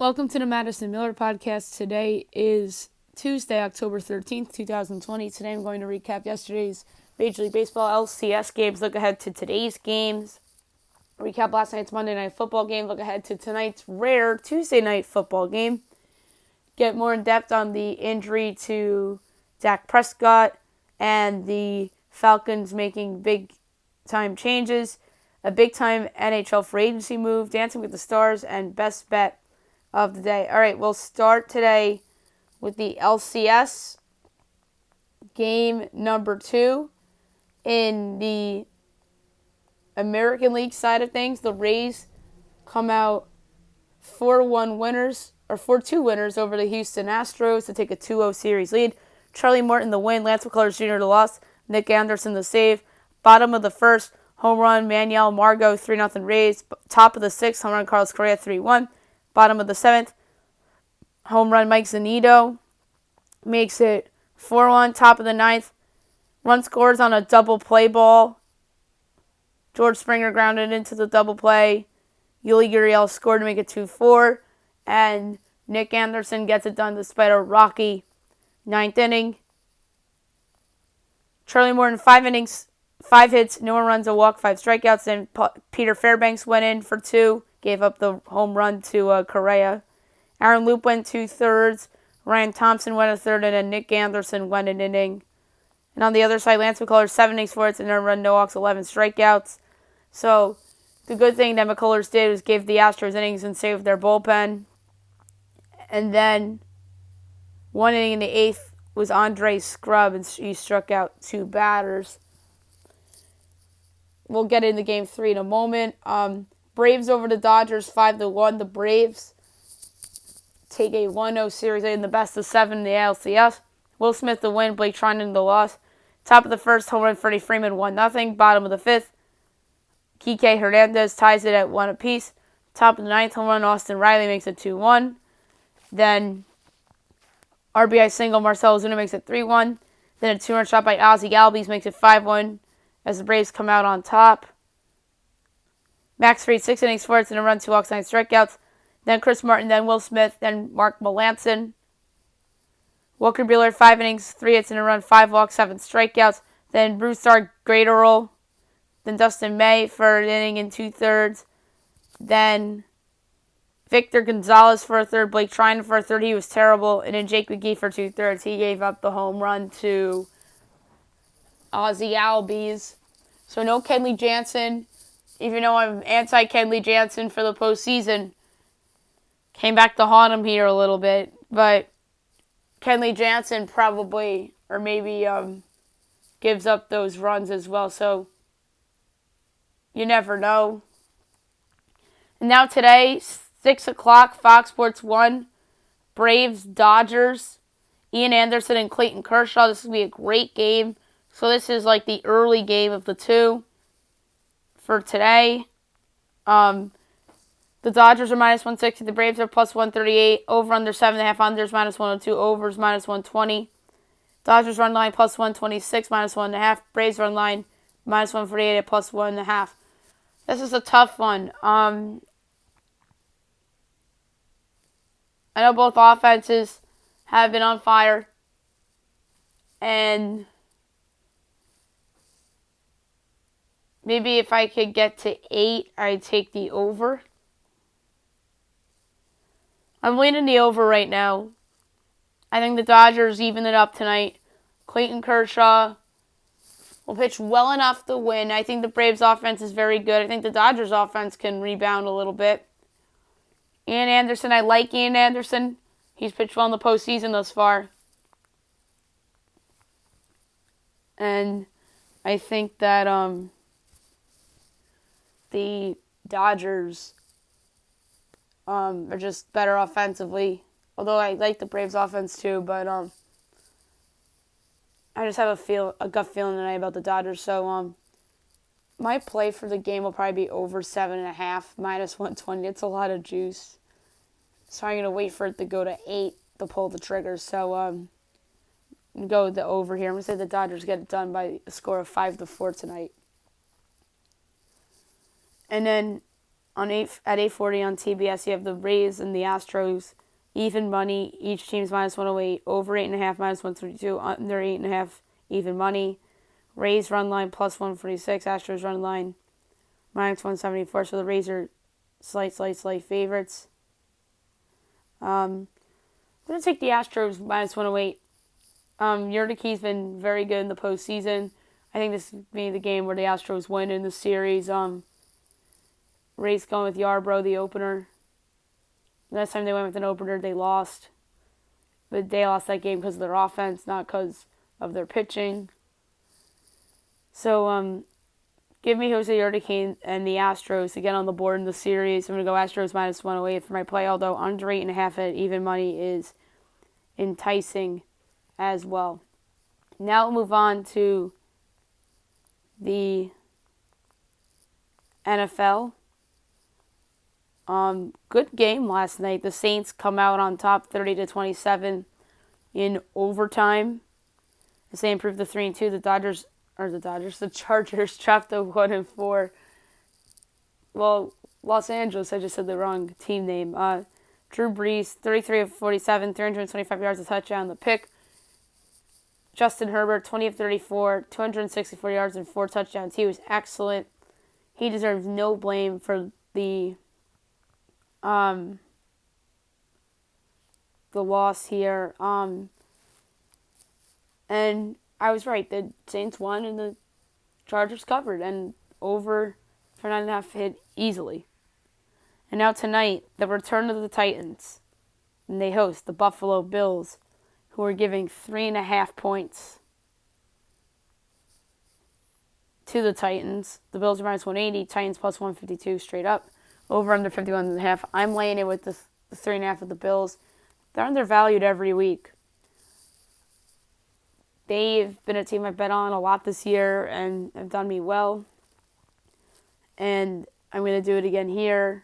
Welcome to the Madison Miller Podcast. Today is Tuesday, October 13th, 2020. Today I'm going to recap yesterday's Major League Baseball LCS games, look ahead to today's games, recap last night's Monday Night Football game, look ahead to tonight's rare Tuesday Night Football game, get more in depth on the injury to Dak Prescott and the Falcons making big-time changes, a big-time NHL free agency move, Dancing with the Stars, and best bet of the day. All right, we'll start today with the LCS game number 2 in the American League side of things. The Rays come out 4-1 winners, or 4-2 winners over the Houston Astros to take a 2-0 series lead. Charlie Morton the win, Lance McCullers Jr. the loss, Nick Anderson the save. Bottom of the first, home run Manuel Margot 3-0 Rays. Top of the sixth, home run Carlos Correa 3-1. Bottom of the seventh, home run Mike Zunino makes it 4-1. Top of the ninth, run scores on a double play ball. George Springer grounded into the double play. Yuli Gurriel scored to make it 2-4. And Nick Anderson gets it done despite a rocky ninth inning. Charlie Morton, 5 innings, 5 hits, no one runs, a walk, 5 strikeouts. Then Peter Fairbanks went in for 2. Gave up the home run to Correa. Aaron Loup went 2/3. Ryan Thompson went a third, and then Nick Anderson went an inning. And on the other side, Lance McCullers, 7 innings, 4 hits, and no run, no walks, 11 strikeouts. So the good thing that McCullers did was give the Astros innings and save their bullpen. And then 1 inning in the 8th was Andre Scrub, and he struck out 2 batters. We'll get into Game 3 in a moment. Braves over the Dodgers, 5-1. The Braves take a 1-0 series in the best of 7 in the ALCS. Will Smith the win, Blake Treinen the loss. Top of the first, home run Freddie Freeman, 1-0. Bottom of the 5th, Kike Hernandez ties it at 1 apiece. Top of the 9th, home run Austin Riley makes it 2-1. Then RBI single Marcell Ozuna makes it 3-1. Then a 2-run shot by Ozzie Albies makes it 5-1 as the Braves come out on top. Max Fried, 6 innings, 4 hits, and a run, 2 walks, 9 strikeouts. Then Chris Martin, then Will Smith, then Mark Melancon. Walker Buehler, 5 innings, 3 hits, and a run, 5 walks, 7 strikeouts. Then Brusdar Graterol. Then Dustin May for an inning and 2/3. Then Victor Gonzalez for a third, Blake Treinen for a third. He was terrible. And then Jake McGee for 2/3. He gave up the home run to Ozzie Albies. So no Kenley Jansen. Even though I'm anti-Kenley Jansen for the postseason, came back to haunt him here a little bit. But Kenley Jansen probably, or maybe gives up those runs as well. So you never know. And now today, 6 o'clock, Fox Sports 1, Braves, Dodgers, Ian Anderson and Clayton Kershaw. This will be a great game. So this is like the early game of the 2 for today. The Dodgers are minus 160. The Braves are plus 138. Over under 7.5. Unders minus 102. Overs minus 120. Dodgers run line plus 126 minus 1.5. Braves run line minus 148 at plus 1.5. This is a tough one. I know both offenses have been on fire. And maybe if I could get to 8, I'd take the over. I'm leaning the over right now. I think the Dodgers even it up tonight. Clayton Kershaw will pitch well enough to win. I think the Braves offense is very good. I think the Dodgers offense can rebound a little bit. Ian Anderson, I like Ian Anderson. He's pitched well in the postseason thus far. And I think that the Dodgers are just better offensively. Although I like the Braves offense too, but I just have a gut feeling tonight about the Dodgers. So my play for the game will probably be over 7.5, minus 120. It's a lot of juice. So I'm gonna wait for it to go to 8 to pull the trigger. So go with the over here. I'm gonna say the Dodgers get it done by a score of 5-4 tonight. And then At 8:40 on TBS, you have the Rays and the Astros. Even money. Each team's minus 108. Over 8.5, minus 132. Under 8.5, even money. Rays run line plus 146. Astros run line minus 174. So the Rays are slight favorites. I'm going to take the Astros minus 108. Yerdiki's been very good in the postseason. I think this would be the game where the Astros win in the series. Rays going with Yarbrough, the opener. Last time they went with an opener, they lost. But they lost that game because of their offense, not because of their pitching. So, give me Jose Urdicain and the Astros to get on the board in the series. I'm going to go Astros minus 108 for my play, although under 8.5 at even money is enticing as well. Now we'll move on to the NFL. Good game last night. The Saints come out on top 30-27 in overtime. As they improved to 3-2, the Chargers dropped to 1-4. Well, Los Angeles, I just said the wrong team name. Drew Brees, 33 of 47, 325 yards, a touchdown, the pick. Justin Herbert, 20 of 34, 264 yards and 4 touchdowns. He was excellent. He deserves no blame for the loss here. And I was right. The Saints won and the Chargers covered. And over for 9.5 hit easily. And now tonight, the return of the Titans. And they host the Buffalo Bills, who are giving 3.5 points to the Titans. The Bills are minus 180, Titans plus 152 straight up. Over under 51.5. I'm laying it with the 3.5 of the Bills. They're undervalued every week. They've been a team I've bet on a lot this year and have done me well. And I'm going to do it again here.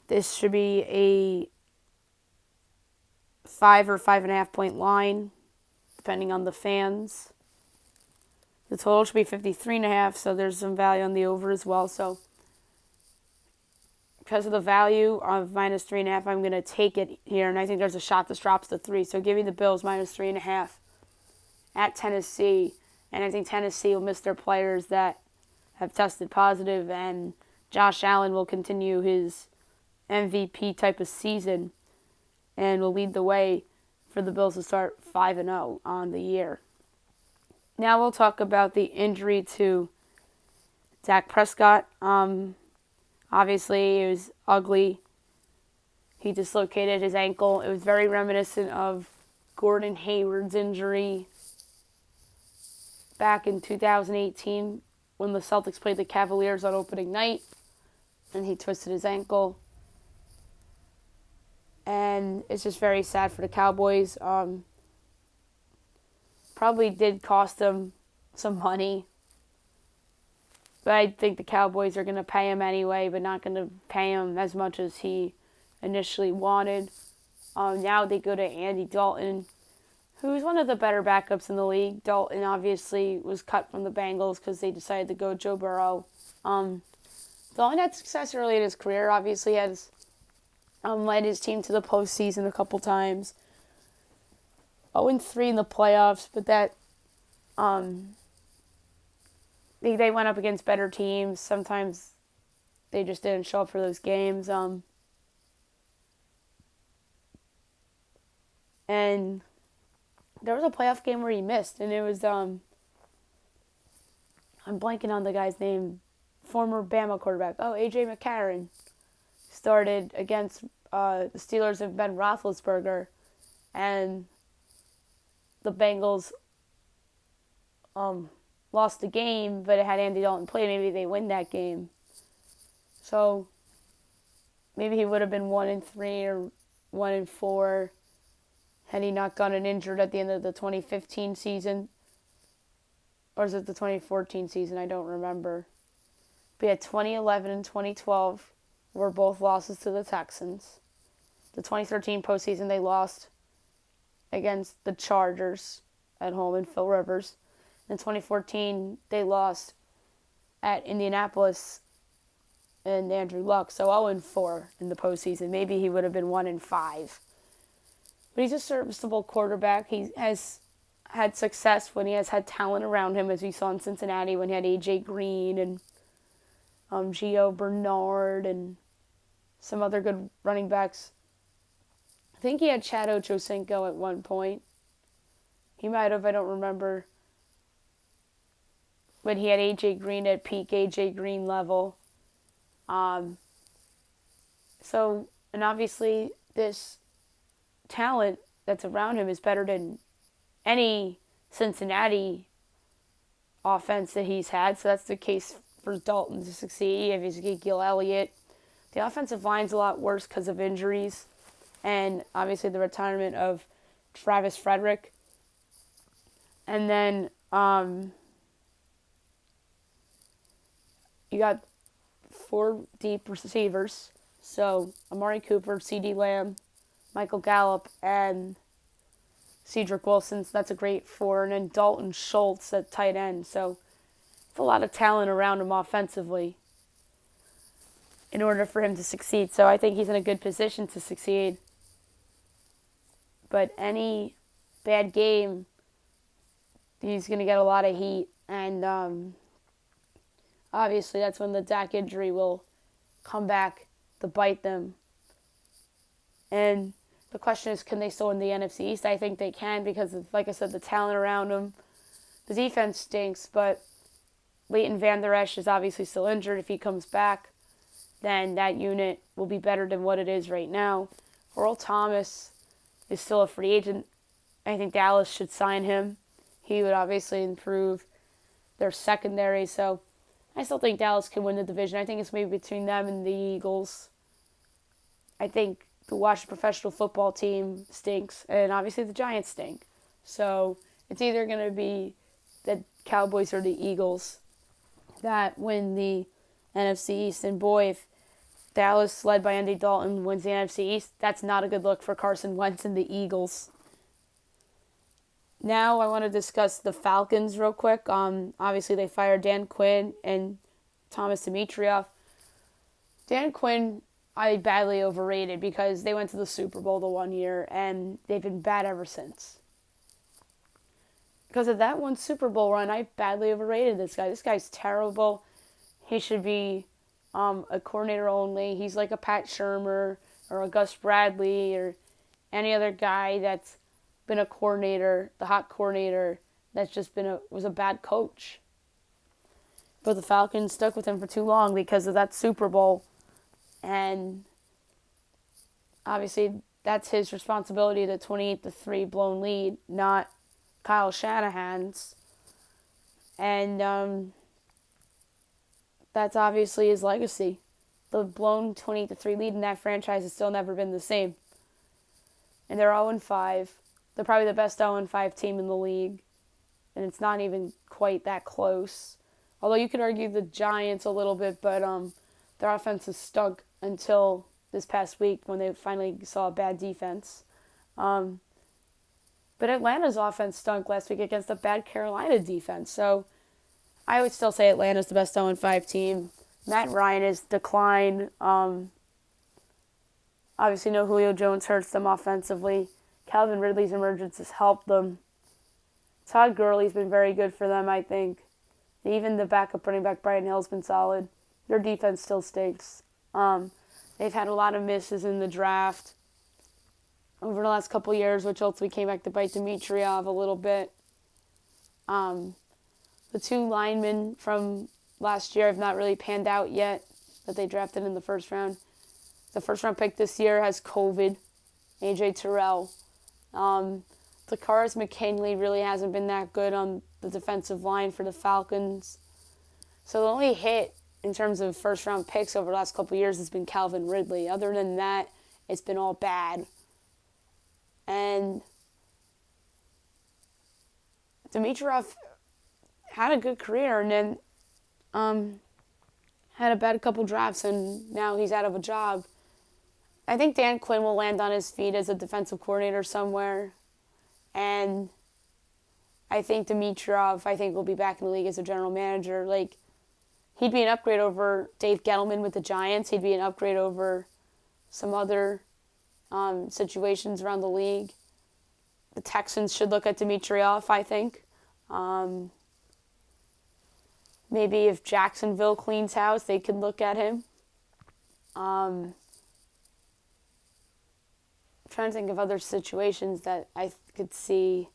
This should be a 5 or 5.5 point line, depending on the fans. The total should be 53.5, so there's some value on the over as well. So because of the value of minus 3.5, I'm going to take it here, and I think there's a shot this drops to 3. So give me the Bills minus 3.5 at Tennessee, and I think Tennessee will miss their players that have tested positive, and Josh Allen will continue his MVP type of season and will lead the way for the Bills to start 5-0 on the year. Now we'll talk about the injury to Dak Prescott. Obviously, it was ugly. He dislocated his ankle. It was very reminiscent of Gordon Hayward's injury back in 2018 when the Celtics played the Cavaliers on opening night, and he twisted his ankle. And it's just very sad for the Cowboys. Probably did cost them some money. But I think the Cowboys are going to pay him anyway, but not going to pay him as much as he initially wanted. Now they go to Andy Dalton, who's one of the better backups in the league. Dalton obviously was cut from the Bengals because they decided to go Joe Burrow. Dalton had success early in his career. Obviously has led his team to the postseason a couple times. 0-3 in the playoffs, but that they went up against better teams. Sometimes they just didn't show up for those games. And there was a playoff game where he missed, and it was I'm blanking on the guy's name. Former Bama quarterback. A.J. McCarron started against the Steelers and Ben Roethlisberger, and the Bengals lost the game, but it had Andy Dalton play. Maybe they win that game. So maybe he would have been 1-3 or 1-4 had he not gotten injured at the end of the 2015 season. Or is it the 2014 season? I don't remember. But yeah, 2011 and 2012 were both losses to the Texans. The 2013 postseason, they lost against the Chargers at home in Phil Rivers. In 2014, they lost at Indianapolis and Andrew Luck. So 0-4 in the postseason. Maybe he would have been 1-5. But he's a serviceable quarterback. He has had success when he has had talent around him, as we saw in Cincinnati when he had A.J. Green and Gio Bernard and some other good running backs. I think he had Chad Ochocinco at one point. He might have, I don't remember. But he had A.J. Green at peak A.J. Green level. And obviously this talent that's around him is better than any Cincinnati offense that he's had. So that's the case for Dalton to succeed. If he's Ezekiel Elliott, the offensive line's a lot worse because of injuries, and obviously the retirement of Travis Frederick. And then you got 4 deep receivers. So Amari Cooper, CeeDee Lamb, Michael Gallup, and Cedric Wilson. So that's a great 4. And then Dalton Schultz at tight end. So it's a lot of talent around him offensively in order for him to succeed. So I think he's in a good position to succeed. But any bad game, he's going to get a lot of heat. And obviously that's when the Dak injury will come back to bite them. And the question is, can they still win the NFC East? I think they can because, like I said, the talent around them. The defense stinks, but Leighton Vander Esch is obviously still injured. If he comes back, then that unit will be better than what it is right now. Earl Thomas is still a free agent. I think Dallas should sign him. He would obviously improve their secondary. So I still think Dallas can win the division. I think it's maybe between them and the Eagles. I think the Washington professional football team stinks, and obviously the Giants stink. So it's either going to be the Cowboys or the Eagles that win the NFC East. And boy, if Dallas, led by Andy Dalton, wins the NFC East, that's not a good look for Carson Wentz and the Eagles. Now I want to discuss the Falcons real quick. Obviously, they fired Dan Quinn and Thomas Dimitroff. Dan Quinn, I badly overrated because they went to the Super Bowl the one year, and they've been bad ever since. Because of that one Super Bowl run, I badly overrated this guy. This guy's terrible. He should be a coordinator only. He's like a Pat Shurmur or a Gus Bradley or any other guy that's been a coordinator, the hot coordinator, that's just was a bad coach. But the Falcons stuck with him for too long because of that Super Bowl. And obviously that's his responsibility, the 28-3 blown lead, not Kyle Shanahan's. And that's obviously his legacy. The blown 28-3 lead in that franchise has still never been the same. And they're 0-5. They're probably the best 0-5 team in the league. And it's not even quite that close. Although you could argue the Giants a little bit, but their offense has stunk until this past week when they finally saw a bad defense. But Atlanta's offense stunk last week against a bad Carolina defense. So I would still say Atlanta's the best 0-5 team. Matt Ryan has declined. Obviously, no Julio Jones hurts them offensively. Calvin Ridley's emergence has helped them. Todd Gurley's been very good for them, I think. Even the backup running back, Brian Hill's been solid. Their defense still stinks. They've had a lot of misses in the draft over the last couple years, which ultimately came back to bite Dimitroff a little bit. The 2 linemen from last year have not really panned out yet that they drafted in the first round. The first round pick this year has COVID, A.J. Terrell. Takaris McKinley really hasn't been that good on the defensive line for the Falcons. So the only hit in terms of first round picks over the last couple of years has been Calvin Ridley. Other than that, it's been all bad. And Dimitroff had a good career and then had a bad couple drafts, and now he's out of a job. I think Dan Quinn will land on his feet as a defensive coordinator somewhere. And I think Dimitroff, will be back in the league as a general manager. he'd be an upgrade over Dave Gettleman with the Giants. He'd be an upgrade over some other situations around the league. The Texans should look at Dimitroff, I think. Maybe if Jacksonville cleans house, they could look at him. I'm trying to think of other situations that I could see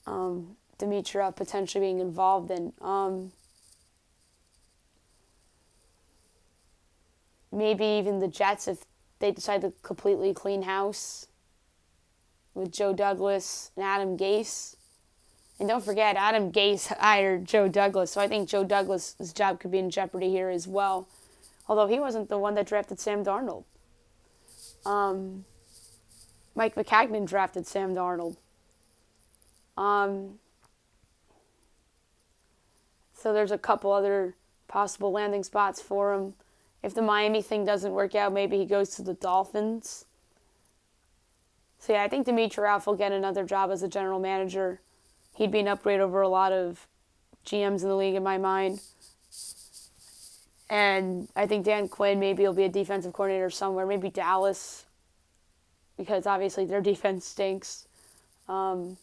Dimitroff potentially being involved in. Maybe even the Jets if they decide to completely clean house with Joe Douglas and Adam Gase. And don't forget, Adam Gase hired Joe Douglas, so I think Joe Douglas' job could be in jeopardy here as well. Although he wasn't the one that drafted Sam Darnold. Mike McCagnon drafted Sam Darnold. So there's a couple other possible landing spots for him. If the Miami thing doesn't work out, maybe he goes to the Dolphins. So yeah, I think Dimitroff will get another job as a general manager. He'd be an upgrade over a lot of GMs in the league in my mind. And I think Dan Quinn maybe will be a defensive coordinator somewhere, maybe Dallas, because obviously their defense stinks. I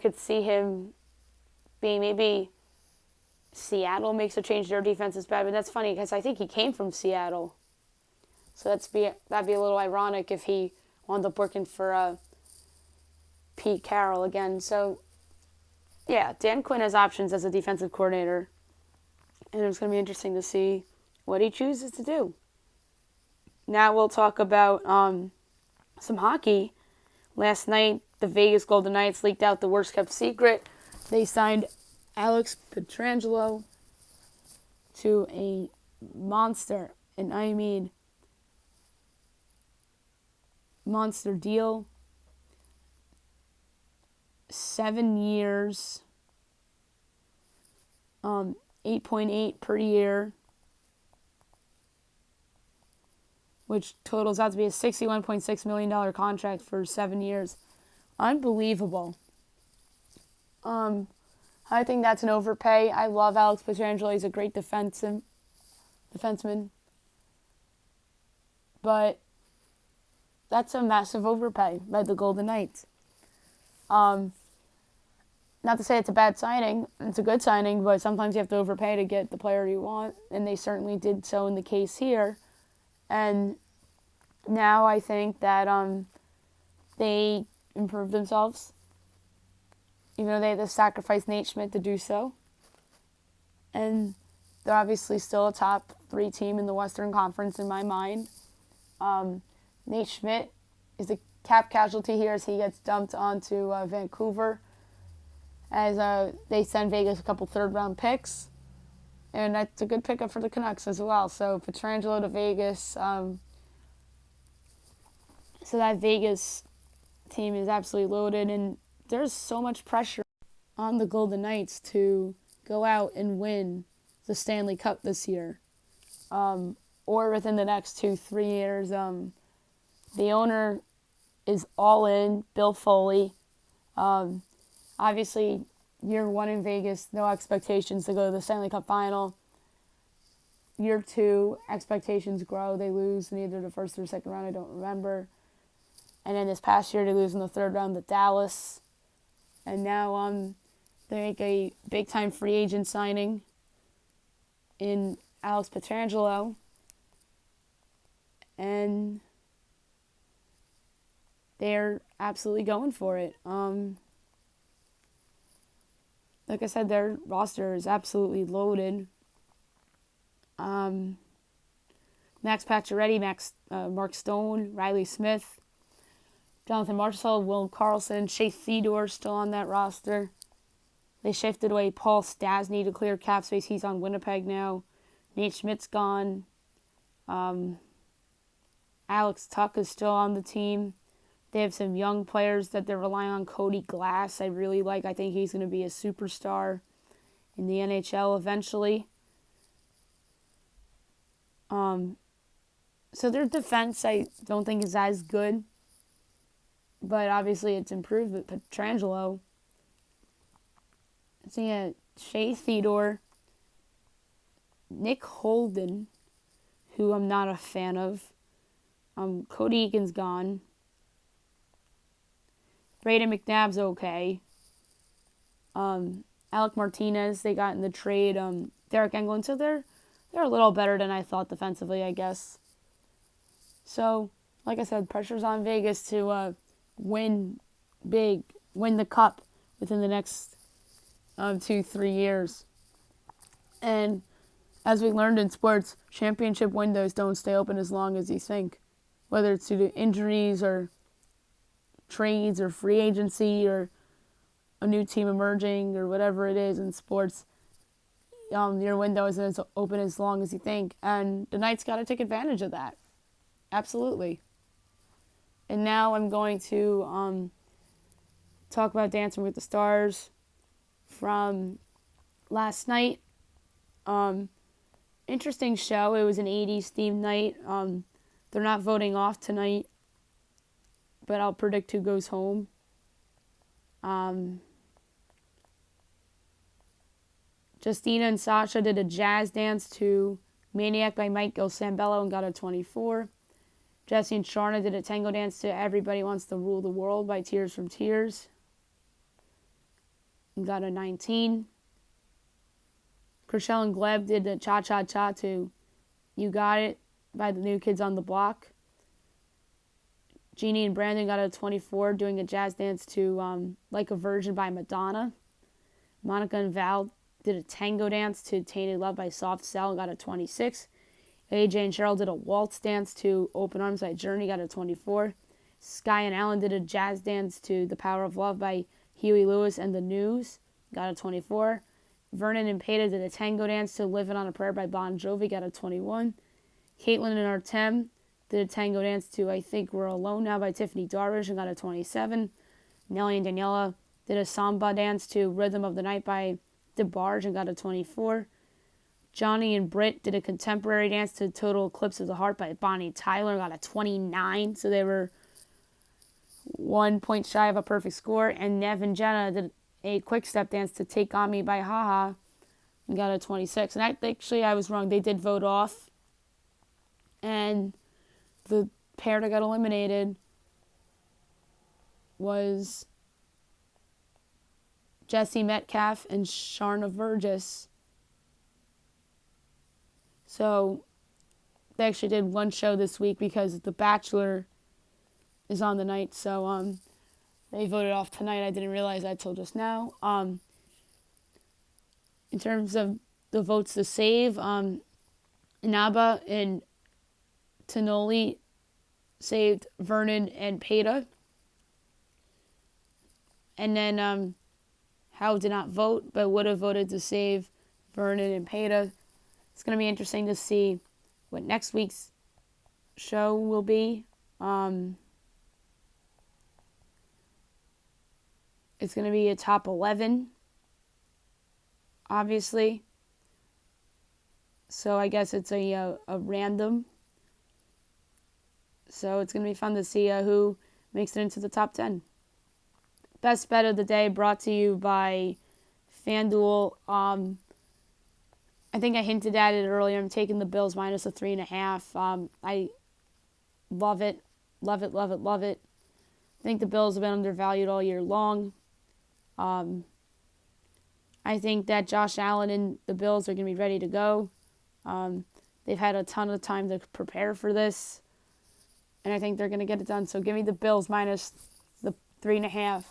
could see him being maybe Seattle makes a change. Their defense is bad, but that's funny because I think he came from Seattle. So that'd be a little ironic if he wound up working for Pete Carroll again. So, yeah, Dan Quinn has options as a defensive coordinator. And it's going to be interesting to see what he chooses to do. Now we'll talk about some hockey. Last night, the Vegas Golden Knights leaked out the worst-kept secret. They signed Alex Pietrangelo to a monster, and I mean monster deal. 7 years, 8.8 per year, which totals out to be a $61.6 million contract for 7 years. Unbelievable. I think that's an overpay. I love Alex Pietrangelo. He's a great defenseman. But that's a massive overpay by the Golden Knights. Not to say it's a bad signing. It's a good signing, but sometimes you have to overpay to get the player you want, and they certainly did so in the case here. And now I think that they improved themselves, even though they had to sacrifice Nate Schmidt to do so. And they're obviously still a top 3 team in the Western Conference in my mind. Nate Schmidt is a cap casualty here as he gets dumped onto Vancouver as they send Vegas a couple third-round picks. And that's a good pickup for the Canucks as well. So Pietrangelo to Vegas. So that Vegas team is absolutely loaded. And there's so much pressure on the Golden Knights to go out and win the Stanley Cup this year. Or within the next 2-3 years. The owner is all in, Bill Foley. Obviously, year 1 in Vegas, no expectations to go to the Stanley Cup final. Year 2, expectations grow. They lose in either the first or second round, I don't remember. And then this past year, they lose in the third round to Dallas. And now they make a big-time free agent signing in Alex Pietrangelo. And they're absolutely going for it. Like I said, their roster is absolutely loaded. Max Pacioretty, Mark Stone, Riley Smith, Jonathan Marchessault, Will Carlson, Shea Theodore still on that roster. They shifted away Paul Stastny to clear cap space. He's on Winnipeg now. Nate Schmidt's gone. Alex Tuch is still on the team. They have some young players that they're relying on. Cody Glass, I really like. I think he's going to be a superstar in the NHL eventually. So their defense, I don't think is as good. But obviously it's improved with Pietrangelo. I think Shea Theodore, Nick Holden, who I'm not a fan of. Cody Eakin's gone. Braden McNabb's okay. Alec Martinez, they got in the trade. Derek Englund, so they're a little better than I thought defensively, I guess. So, like I said, pressure's on Vegas to win big, win the cup within the next 2-3 years. And as we learned in sports, championship windows don't stay open as long as you think, whether it's due to injuries or trades or free agency or a new team emerging or whatever it is in sports. Your window isn't as open as long as you think, and the Knights got to take advantage of that. Absolutely. And now I'm going to talk about Dancing with the Stars from last night. Interesting show. It was an 80s themed night. They're not voting off tonight, but I'll predict who goes home. Justina and Sasha did a jazz dance to Maniac by Michael Sambello and got a 24. Jesse and Sharna did a tango dance to Everybody Wants to Rule the World by Tears from Tears and got a 19. Chriselle and Gleb did a cha-cha-cha to You Got It by the New Kids on the Block. Jeannie and Brandon got a 24 doing a jazz dance to Like a Virgin by Madonna. Monica and Val did a tango dance to Tainted Love by Soft Cell and got a 26. AJ and Cheryl did a waltz dance to Open Arms by Journey, got a 24. Sky and Alan did a jazz dance to The Power of Love by Huey Lewis and the News, got a 24. Vernon and Peta did a tango dance to Living on a Prayer by Bon Jovi, got a 21. Caitlin and Artem did a tango dance to I Think We're Alone Now by Tiffany Darvish and got a 27. Nellie and Daniela did a samba dance to Rhythm of the Night by DeBarge and got a 24. Johnny and Britt did a contemporary dance to Total Eclipse of the Heart by Bonnie Tyler and got a 29. So they were 1 point shy of a perfect score. And Nev and Jenna did a quick step dance to Take On Me by Haha and got a 26. And I was wrong. They did vote off. And the pair that got eliminated was Jesse Metcalf and Sharna Burgess. So they actually did one show this week because The Bachelor is on the night. So they voted off tonight. I didn't realize that till just now. In terms of the votes to save, Inaba and Tonoli saved Vernon and Peta. And then Howe did not vote, but would have voted to save Vernon and Peta. It's going to be interesting to see what next week's show will be. It's going to be a top 11, obviously. So I guess it's a random. So it's going to be fun to see who makes it into the top 10. Best bet of the day brought to you by FanDuel. I think I hinted at it earlier. I'm taking the Bills minus a 3.5. I love it. Love it, love it, love it. I think the Bills have been undervalued all year long. I think that Josh Allen and the Bills are going to be ready to go. They've had a ton of time to prepare for this. And I think they're going to get it done. So give me the Bills minus the 3.5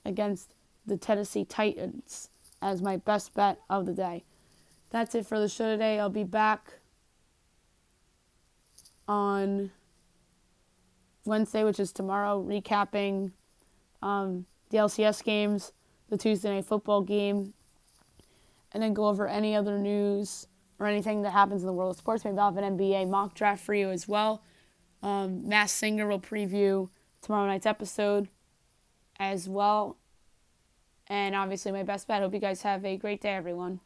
against the Tennessee Titans as my best bet of the day. That's it for the show today. I'll be back on Wednesday, which is tomorrow, recapping the LCS games, the Tuesday Night Football game, and then go over any other news or anything that happens in the world of sports. Maybe I'll have an NBA mock draft for you as well. Masked Singer will preview tomorrow night's episode as well. And obviously my best bet. Hope you guys have a great day, everyone.